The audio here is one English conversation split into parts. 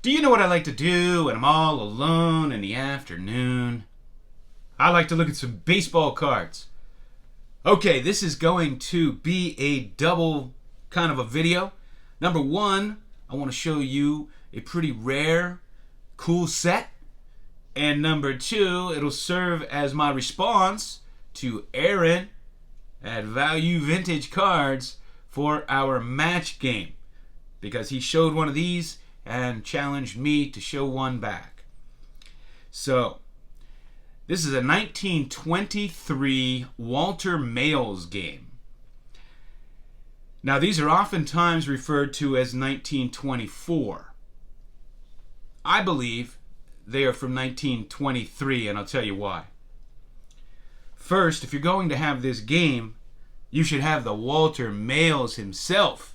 Do you know what I like to do when I'm all alone in the afternoon? I like to look at some baseball cards. Okay, this is going to be a double kind of a video. Number one, I want to show you a pretty rare, cool set. And number two, it'll serve as my response to Aaron at Value Vintage Cards for our match game. Because he showed one of these and challenged me to show one back. So, this is a 1923 Walter Mayles game. Now, these are oftentimes referred to as 1924. I believe they are from 1923, and I'll tell you why. First, if you're going to have this game, you should have the Walter Mayles himself.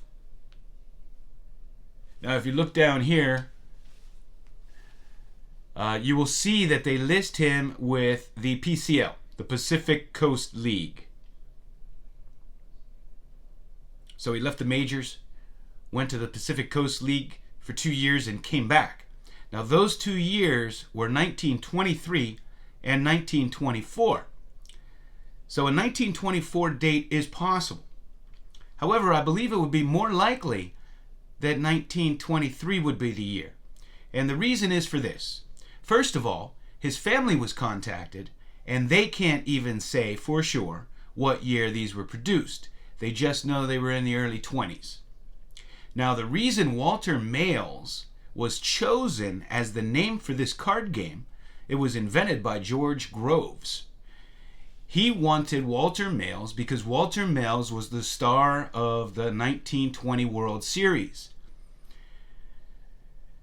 Now, if you look down here, you will see that they list him with the PCL, the Pacific Coast League. So he left the majors, went to the Pacific Coast League for 2 years and came back. Now, those 2 years were 1923 and 1924. So a 1924 date is possible. However, I believe it would be more likely that 1923 would be the year. And the reason is for this. First of all, his family was contacted, and they can't even say for sure what year these were produced. They just know they were in the early 20s. Now, the reason Walter Mayles was chosen as the name for this card game, it was invented by George Groves. He wanted Walter Mayles because Walter Mayles was the star of the 1920 World Series.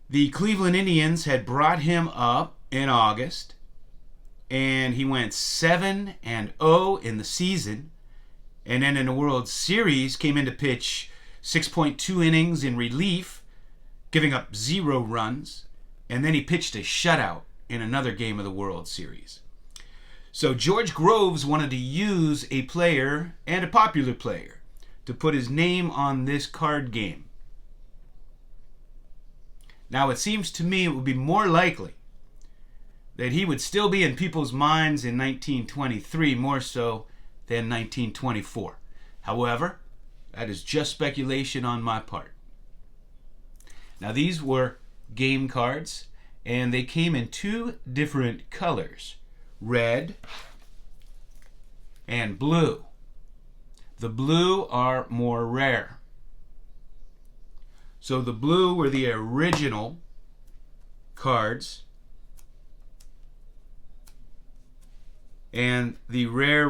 The Cleveland Indians had brought him up in August, and he went 7-0 in the season, and then in the World Series came in to pitch 6.2 innings in relief, giving up 0 runs, and then he pitched a shutout in another game of the World Series. So George Groves wanted to use a player, and a popular player, to put his name on this card game. Now, it seems to me it would be more likely that he would still be in people's minds in 1923 more so than 1924. However, that is just speculation on my part. Now, these were game cards, and they came in 2 different colors. Red and blue. The blue are more rare. So the blue were the original cards, and the red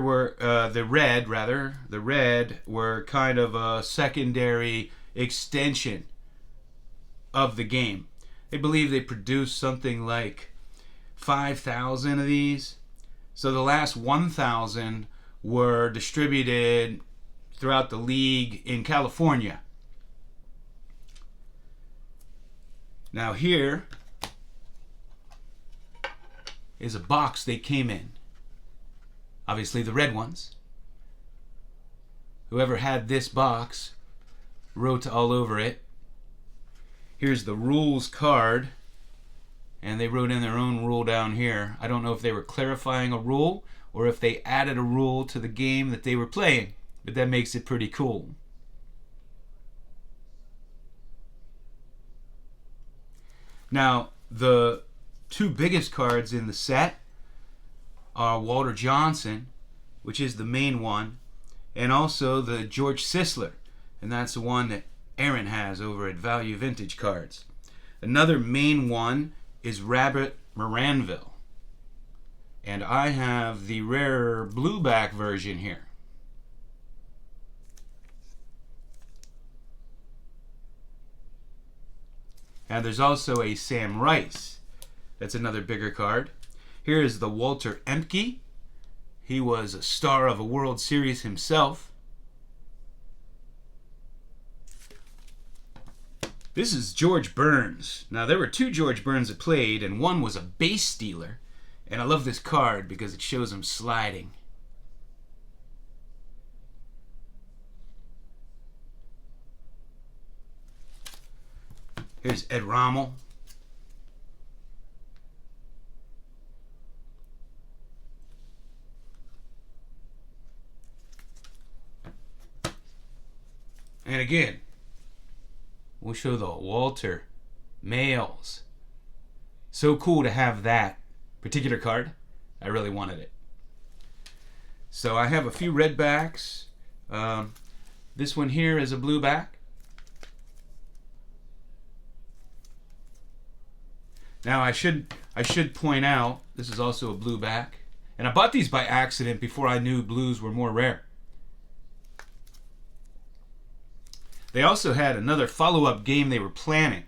were kind of a secondary extension of the game. They believe they produced something like 5,000 of these. So the last 1,000 were distributed throughout the league in California. Now here is a box they came in. Obviously the red ones. Whoever had this box wrote all over it. Here's the rules card. And they wrote in their own rule down here. I don't know if they were clarifying a rule or if they added a rule to the game that they were playing, but that makes it pretty cool. Now, the 2 biggest cards in the set are Walter Johnson, which is the main one, and also the George Sisler, and that's the one that Aaron has over at Value Vintage Cards. Another main one is Rabbit Moranville. And I have the rarer blueback version here. And there's also a Sam Rice. That's another bigger card. Here is the Walter Empke. He was a star of a World Series himself. This is George Burns. Now, there were 2 George Burns that played, and one was a base stealer. And I love this card because it shows him sliding. Here's Ed Rommel. again, we'll show the Walter Males. So cool to have that particular card. I really wanted it. So I have a few red backs. This one here is a blue back. Now I should point out this is also a blue back, and I bought these by accident before I knew blues were more rare. They also had another follow-up game they were planning.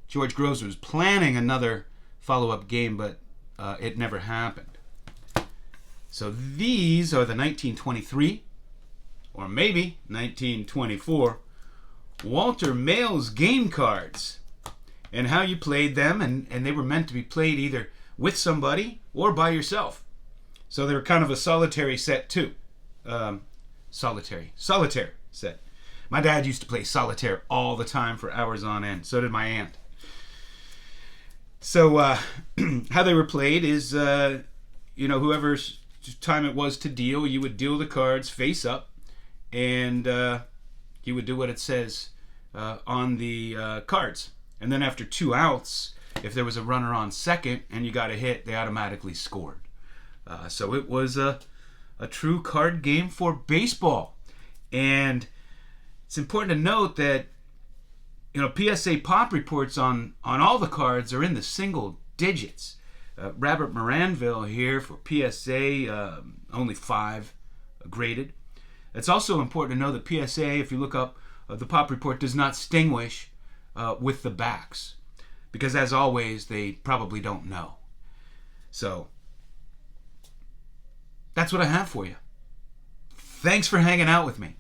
George Groves was planning another follow-up game, but it never happened. So these are the 1923, or maybe 1924, Walter Males game cards, and how you played them, and they were meant to be played either with somebody or by yourself. So they were kind of a solitary set too. Solitaire set. My dad used to play solitaire all the time for hours on end. So did my aunt. So how they were played is, whoever's time it was to deal, you would deal the cards face up, and you would do what it says on the cards. And then after 2 outs, if there was a runner on second and you got a hit, they automatically scored. So it was a true card game for baseball. And it's important to note that PSA pop reports on all the cards are in the single digits. Robert Moranville here for PSA, only 5 graded. It's also important to know that PSA, if you look up the pop report, does not distinguish with the backs, because as always, they probably don't know. So that's what I have for you. Thanks for hanging out with me.